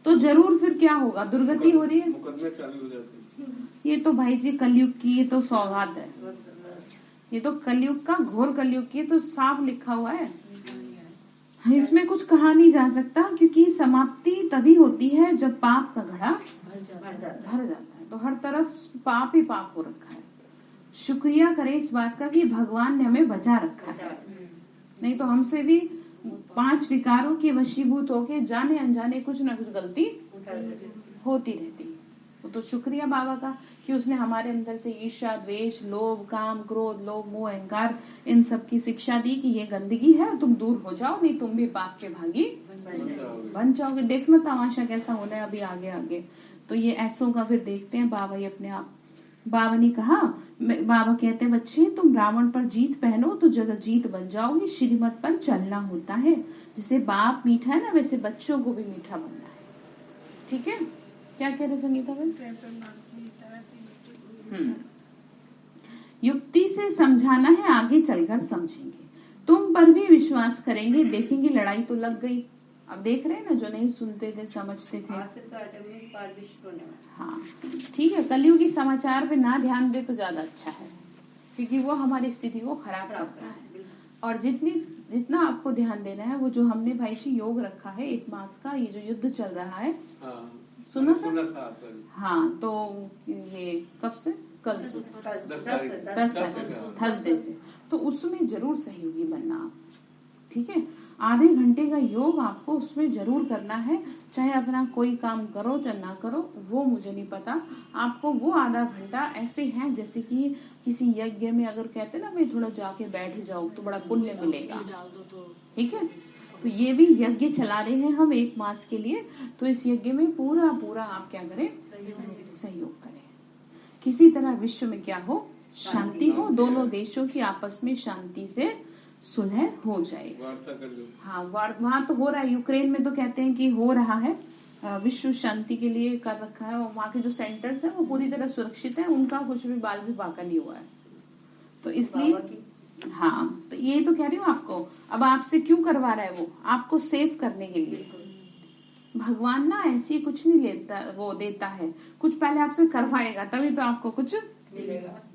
तो जरूर फिर क्या होगा? दुर्गति हो रही है। मुकदमे चालू हो जाते हैं। ये तो भाई जी कलयुग की ये तो सौगात है। ये तो कलयुग का, घोर कलयुग की तो साफ लिखा हुआ है। इसमें कुछ कहा नहीं जा सकता, क्योंकि समाप्ति तभी होती है जब पाप का घड़ा भर जाता है। तो हर तरफ पाप ही पाप हो रखा है। शुक्रिया करें इस बात का कि भगवान ने हमें बचा रखा है, नहीं तो हमसे भी 5 विकारों के वशीभूत होके जाने अनजाने कुछ न कुछ गलती होती रहती। तो शुक्रिया बाबा का कि उसने हमारे अंदर से ईर्ष्या, द्वेष, लोभ, काम, क्रोध, लोभ, मोह, अहंकार, इन सब की शिक्षा दी कि ये गंदगी है, तुम दूर हो जाओ, नहीं तुम भी पाप के भागी बन जाओगे। देखना तमाशा कैसा होना है अभी आगे आगे। तो ये ऐसों का फिर देखते हैं बाबा ही अपने आप। बाबा ने कहा, बाबा कहते हैं बच्चे तुम रावण पर जीत पहनो तो जगत जीत बन जाओगे। श्रीमत पर चलना होता है। जैसे बाप मीठा है ना, वैसे बच्चों को भी मीठा बनना है। ठीक है। क्या कह रहे संगीता बहन? युक्ति से समझाना है, आगे चलकर समझेंगे। तुम तुम पर भी विश्वास करेंगे, देखेंगे लड़ाई तो लग गई। अब देख रहे हैं ना, जो नहीं सुनते थे समझते थे। हाँ ठीक है, कलयुगी समाचार पे ना ध्यान दे तो ज्यादा अच्छा है, क्योंकि वो हमारी स्थिति को खराब करता है। और जितना आपको ध्यान देना है, वो जो हमने भाई श्री योग रखा है 1 मास का, ये जो युद्ध चल रहा है, सुना था? हाँ, तो ये कब से? कल से 10 थर्सडे से। तो उसमें जरूर सहयोगी बनना आप, ठीक है? आधे घंटे का योग आपको उसमें जरूर करना है, चाहे अपना कोई काम करो चाहे ना करो, वो मुझे नहीं पता। आपको वो आधा घंटा ऐसे है जैसे कि किसी यज्ञ में अगर कहते ना भाई थोड़ा जाके बैठ जाओ तो बड़ा पुण्य मिलेगा, ठीक है? तो ये भी यज्ञ चला रहे हैं हम 1 मास के लिए, तो इस यज्ञ में पूरा पूरा आप क्या करें? सहयोग करें। किसी तरह विश्व में क्या हो? शांति हो, दोनों देशों की आपस में शांति से सुलह हो जाए। हाँ, वहाँ तो हो रहा है, यूक्रेन में तो कहते हैं कि हो रहा है, विश्व शांति के लिए कर रखा है, और वहाँ के जो सेंटर्स है वो पूरी तरह सुरक्षित है, उनका कुछ भी बाल भी बाका नहीं हुआ है। तो इसलिए हाँ, तो ये तो कह रही हूँ आपको। अब आपसे क्यों करवा रहा है वो? आपको सेव करने के लिए। भगवान ना ऐसी कुछ नहीं लेता, वो देता है कुछ, पहले आपसे करवाएगा तभी तो आपको कुछ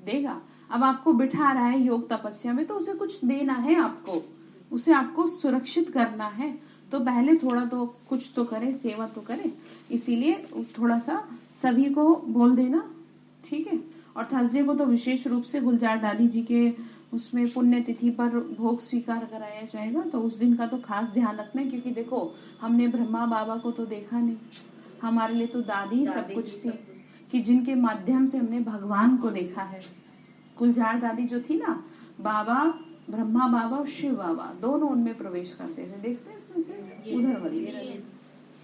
देगा। अब आपको बिठा रहा है योग तपस्या में, तो उसे कुछ देना है आपको, उसे आपको सुरक्षित करना है, तो पहले थोड़ा तो कुछ तो करे, सेवा तो करे। इसीलिए थोड़ा सा सभी को बोल देना, ठीक है? और थर्सडे को तो विशेष रूप से गुलजार दादी जी के उसमें पुण्य तिथि पर भोग स्वीकार कराया जाएगा, तो उस दिन का तो खास ध्यान रखना है, क्योंकि देखो हमने ब्रह्मा बाबा को तो देखा नहीं, हमारे लिए तो दादी सब कुछ थी, कि जिनके माध्यम से हमने भगवान को देखा है। गुलजार दादी जो थी ना, बाबा, ब्रह्मा बाबा और शिव बाबा दोनों उनमें प्रवेश करते थे। देखते हैं इसमें से उधर वाली,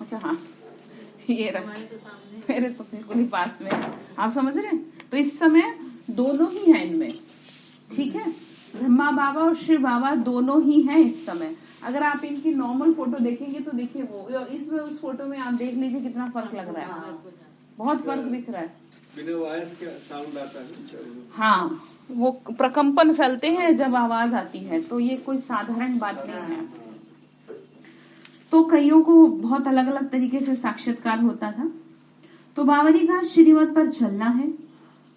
अच्छा हाँ ये रख, मेरे तो बिल्कुल ही पास में है, आप समझ रहे हैं? तो इस समय दोनों ही हैं इनमें, ठीक है? ब्रह्मा बाबा और शिव बाबा दोनों ही हैं इस समय। अगर आप इनकी नॉर्मल फोटो देखेंगे तो देखिए वो इसमें, उस फोटो में आप देख लीजिए कितना फर्क लग रहा है, बहुत फर्क दिख रहा है। बिना वॉइस के साउंड आता है। हाँ, वो प्रकंपन फैलते हैं जब आवाज आती है, तो ये कोई साधारण बात नहीं है। तो कईयों को बहुत अलग अलग तरीके से साक्षात्कार होता था। तो बाबा ने कहा श्रीमत पर चलना है,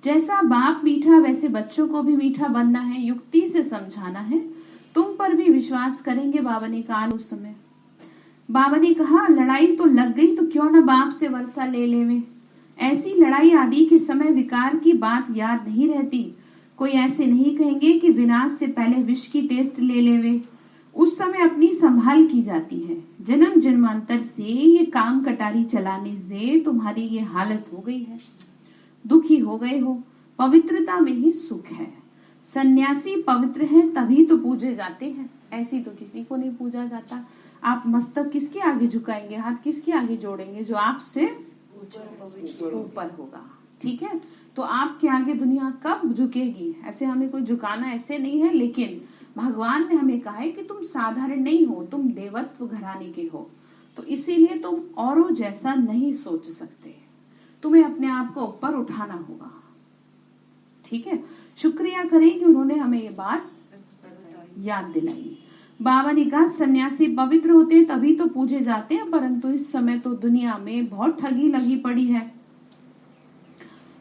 जैसा बाप मीठा वैसे बच्चों को भी मीठा बनना है, युक्ति से समझाना है, तुम पर भी विश्वास करेंगे। बाबा ने कहा उस समय, बाबा ने कहा लड़ाई तो लग गई तो क्यों ना बाप से वर्षा ले लेवे। ऐसी लड़ाई आदि के समय विकार की बात याद नहीं रहती। कोई ऐसे नहीं कहेंगे कि विनाश से पहले विष की टेस्ट ले लेवे। उस समय अपनी संभाल की जाती है। जन्म जन्मांतर से ये काम कटारी चलाने से तुम्हारी ये हालत हो गई है, दुखी हो गए हो। पवित्रता में ही सुख है। सन्यासी पवित्र हैं तभी तो पूजे जाते हैं, ऐसी तो किसी को नहीं पूजा जाता। आप मस्तक किसके आगे झुकाएंगे, हाथ किसके आगे जोड़ेंगे? जो आपसे ऊपर होगा, ठीक है? तो आपके आगे दुनिया कब झुकेगी? ऐसे हमें कोई झुकाना ऐसे नहीं है, लेकिन भगवान ने हमें कहा है कि तुम साधारण नहीं हो, तुम देवत्व घराने के हो, तो इसीलिए तुम औरों जैसा नहीं सोच सकते, तुम्हें अपने आप को ऊपर उठाना होगा, ठीक है? शुक्रिया करें कि उन्होंने हमें ये बात याद दिलाई। बाबा ने कहा सन्यासी पवित्र होते हैं तभी तो पूजे जाते हैं, परंतु इस समय तो दुनिया में बहुत ठगी लगी पड़ी है।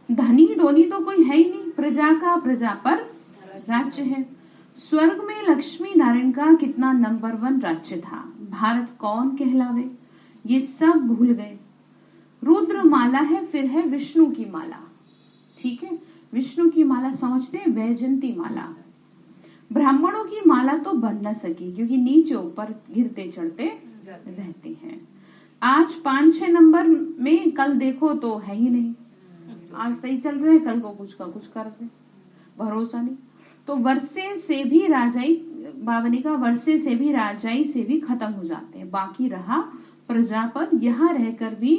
धनी धोनी तो कोई है ही नहीं, प्रजा का प्रजा पर राज्य है। स्वर्ग में लक्ष्मी नारायण का कितना नंबर 1 राज्य था, भारत कौन कहलावे, ये सब भूल गए। रुद्र माला है, फिर है विष्णु की माला, ठीक है? विष्णु की माला समझते हैं, वैजंती माला। ब्राह्मणों की माला तो बन न सकी, क्योंकि नीचे ऊपर गिरते चढ़ते रहते हैं। आज 5-6 नंबर में, कल देखो तो है ही नहीं। आज सही चल रहे हैं, कल को कुछ का कुछ कर दे, भरोसा नहीं। तो वर्षे से भी राजाई, बाबा ने कहा वर्षे से भी राजाई से भी खत्म हो जाते हैं, बाकी रहा प्रजा पर। यहाँ रहकर भी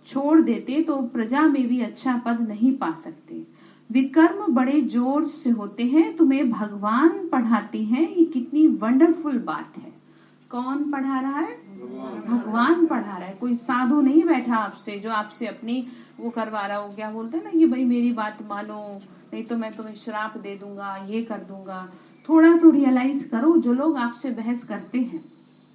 छोड़ देते तो प्रजा में भी अच्छा पद नहीं पा सकते। विकर्म बड़े जोर से होते हैं, तुम्हें भगवान पढ़ाते हैं, ये कितनी वंडरफुल बात है। कौन पढ़ा रहा है? भगवान पढ़ा रहा है। कोई साधु नहीं बैठा आपसे जो आपसे अपनी वो करवा रहा हो, क्या बोलते हैं ना कि भाई मेरी बात मानो, नहीं तो मैं तुम्हें श्राप दे दूंगा, ये कर दूंगा। थोड़ा तो रियलाइज करो, जो लोग आपसे बहस करते हैं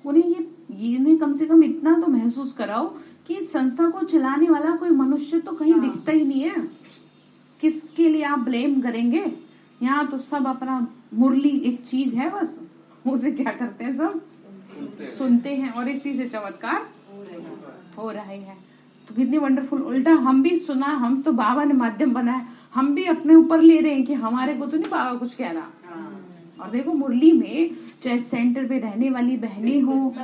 इन्हें कम से कम इतना तो महसूस कराओ कि इस संस्था को चलाने वाला कोई मनुष्य तो कहीं दिखता ही नहीं है। किसके लिए आप ब्लेम करेंगे? यहाँ तो सब अपना मुरली एक चीज है, बस उसे क्या करते हैं, सब सुनते हैं और इसी से चमत्कार हो रहे हैं। तो कितनी वंडरफुल। उल्टा हम भी सुना, हम तो बाबा ने माध्यम बनाया, हम भी अपने ऊपर ले रहे हैं कि हमारे को तो नहीं बाबा कुछ कह रहा। और देखो मुरली में चाहे सेंटर पे रहने वाली बहनें हो,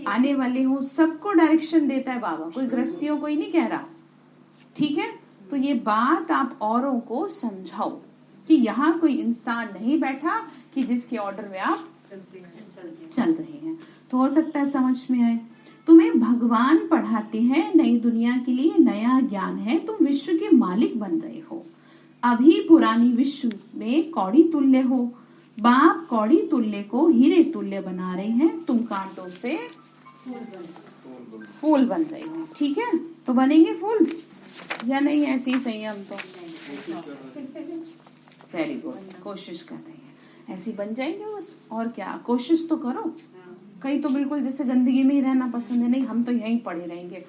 आने वाले हो, सबको डायरेक्शन देता है बाबा, कोई गृहस्थियों को ही नहीं कह रहा। ठीक है, तो ये बात आप औरों को समझाओ कि यहाँ कोई इंसान नहीं बैठा कि जिसके ऑर्डर में आप चल रहे हैं। तो हो सकता है समझ में आए। तुम्हें भगवान पढ़ाते हैं, नई दुनिया के लिए नया ज्ञान है, तुम विश्व के मालिक बन रहे हो। अभी पुरानी विश्व में कौड़ी तुल्य हो, बाप कौड़ी तुल्य को हीरे तुल्य बना रहे हैं, तुम कांटों से फूल बन रहे हो। ठीक है, तो बनेंगे फूल या नहीं? ऐसे ही सही है, हम तो वेरी गुड, कोशिश कर रहे हैं, ऐसे बन जाएंगे बस। और क्या, कोशिश तो करो। कई तो बिल्कुल जैसे गंदगी में ही रहना पसंद है, नहीं हम तो यहीं पड़े रहेंगे।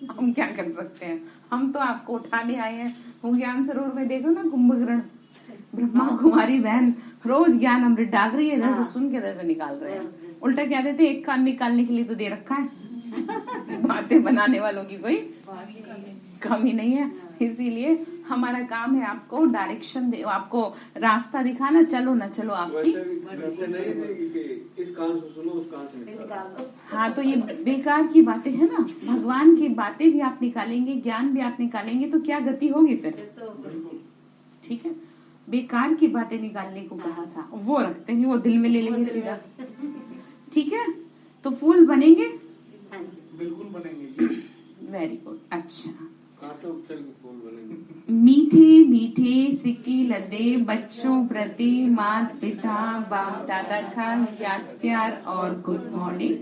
हम क्या कर सकते हैं, हम तो आपको उठाने आए हैं। वो ज्ञान सरोवर में देखो ना, कुंभकर्ण ब्रह्मा कुमारी बहन रोज ज्ञान अमृत डाल रही है, इधर से सुन के इधर से निकाल रहे हैं। उल्टा क्या देते, एक कान निकालने के लिए तो दे रखा है। बातें बनाने वालों की कोई कमी नहीं है। इसीलिए हमारा काम है आपको डायरेक्शन दे, आपको रास्ता दिखाना, चलो ना चलो आपकी। इस कान से सुनो, उस कान से निकालो। हाँ, तो ये बेकार की बातें है ना, भगवान की बातें भी आप निकालेंगे, ज्ञान भी आप निकालेंगे, तो क्या गति होगी फिर? ठीक है, बेकार की बातें निकालने को कहा था, वो रखते नहीं, वो दिल में ले लेंगे सीधा। ठीक है, तो फूल बनेंगे, बिल्कुल बनेंगे। Very good. अच्छा, फूल बनेंगे। मीठे मीठे सिक्के लदे बच्चों प्रति माता पिता बाप दादा का याद प्यार और गुड मॉर्निंग।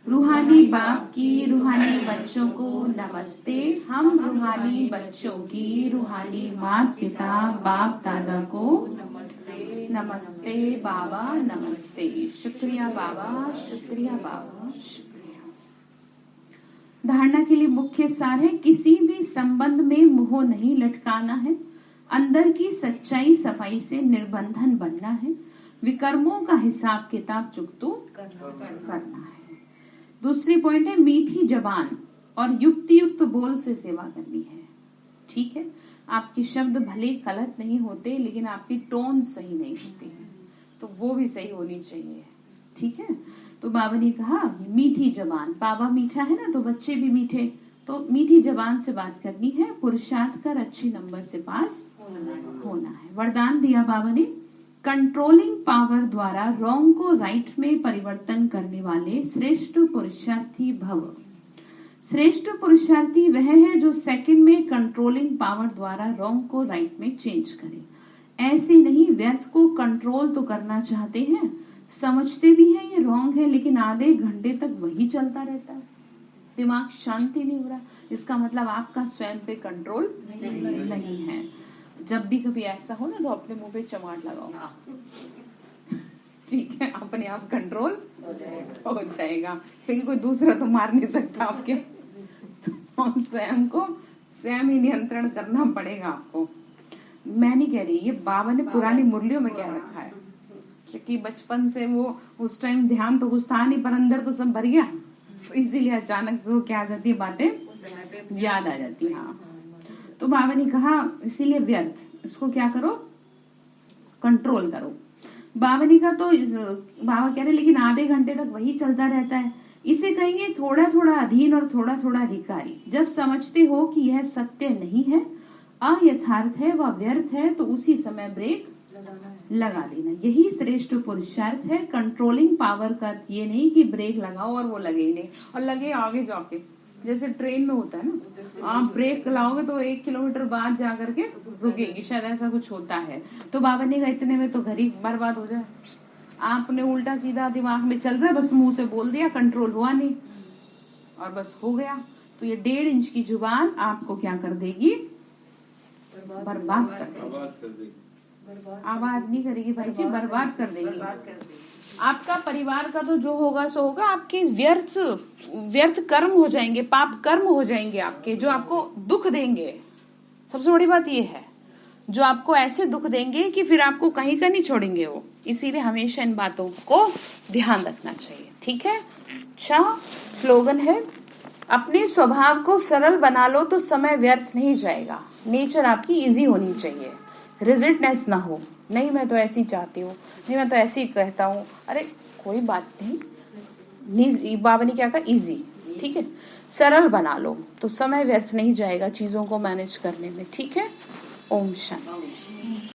रूहानी बाप की रूहानी बच्चों को नमस्ते। हम रूहानी बच्चों की रूहानी माता पिता बाप दादा को नमस्ते। नमस्ते बाबा, नमस्ते। शुक्रिया बाबा, शुक्रिया बाबा, शुक्रिया। धारणा के लिए मुख्य सार है, किसी भी संबंध में मोह नहीं लटकाना है, अंदर की सच्चाई सफाई से निर्बंधन बनना है, विकर्मों का हिसाब किताब चुकतो करना है। दूसरी पॉइंट है, मीठी जबान और युक्ति युक्त बोल से सेवा करनी है। ठीक है, आपके शब्द भले गलत नहीं होते, लेकिन आपकी टोन सही नहीं होती है, तो वो भी सही होनी चाहिए। ठीक है, तो बाबा ने कहा मीठी जबान, बाबा मीठा है ना, तो बच्चे भी मीठे, तो मीठी जबान से बात करनी है, पुरुषार्थ कर अच्छे नंबर से पास होना है। वरदान दिया बाबा ने, कंट्रोलिंग पावर द्वारा रॉन्ग को राइट में परिवर्तन करने वाले श्रेष्ठ पुरुषार्थी भव। श्रेष्ठ पुरुषार्थी वह है जो सेकंड में कंट्रोलिंग पावर द्वारा रॉन्ग को राइट में चेंज करे। ऐसे नहीं व्यर्थ को कंट्रोल तो करना चाहते हैं, समझते भी हैं ये रॉन्ग है, लेकिन आधे घंटे तक वही चलता रहता है, दिमाग शांति नहीं हो रहा। इसका मतलब आपका स्वयं पे कंट्रोल नहीं है। जब भी कभी ऐसा हो ना, तो अपने मुंह पे चमाट लगाओ। ठीक है, अपने आप कंट्रोल हो जाएगा, क्योंकि कोई दूसरा तो मार नहीं सकता आपके। तो स्वयं को स्वयं ही नियंत्रण करना पड़ेगा आपको। मैं नहीं कह रही, ये बाबा ने पुरानी मुरलियों में कह रखा है, क्योंकि बचपन से वो उस टाइम ध्यान तो कुछ था नहीं, पर अंदर तो सब भर गया, तो इसीलिए अचानक वो क्या आ जाती है, बातें याद आ जाती है। हाँ, तो बाबा ने कहा इसीलिए व्यर्थ, इसको क्या करो, कंट्रोल करो। बाबा ने कहा, तो बाबा कह रहे लेकिन आधे घंटे तक वही चलता रहता है, इसे कहेंगे थोड़ा थोड़ा अधीन और थोड़ा थोड़ा अधिकारी। जब समझते हो कि यह सत्य नहीं है, अयथार्थ है, वह व्यर्थ है, तो उसी समय ब्रेक लगा देना। यही श्रेष्ठ पुरुषार्थ है। कंट्रोलिंग पावर का अर्थ ये नहीं कि ब्रेक लगाओ और वो लगे ही नहीं, और लगे आगे जाके, जैसे ट्रेन में होता है ना, आप ब्रेक लाओगे तो 1 किलोमीटर बाद जा करके रुकेगी, शायद ऐसा कुछ होता है। तो बाबा ने कहा इतने में तो घर ही बर्बाद हो जाए। आपने उल्टा सीधा दिमाग में चल रहा है, बस मुंह से बोल दिया, कंट्रोल हुआ नहीं और बस हो गया। तो ये 1.5 इंच की जुबान आपको क्या कर देगी, बर्बाद कर देगी। आबाद नहीं करेगी भाई जी, बर्बाद कर देगी। आपका परिवार का तो जो होगा सो होगा, आपके व्यर्थ कर्म हो जाएंगे, पाप कर्म हो जाएंगे आपके, जो आपको दुख देंगे। सबसे बड़ी बात ये है, जो आपको ऐसे दुख देंगे कि फिर आपको कहीं का नहीं छोड़ेंगे वो। इसीलिए हमेशा इन बातों को ध्यान रखना चाहिए, ठीक है। अच्छा, स्लोगन है, अपने स्वभाव को सरल बना लो तो समय व्यर्थ नहीं जाएगा। नेचर आपकी इजी होनी चाहिए, रिजिडनेस ना हो। नहीं मैं तो ऐसी चाहती हूँ, नहीं मैं तो ऐसी कहता हूँ, अरे कोई बात नहीं। बाबा ने क्या कहा, इजी, ठीक है। सरल बना लो तो समय व्यर्थ नहीं जाएगा चीजों को मैनेज करने में, ठीक है। ओम शांति।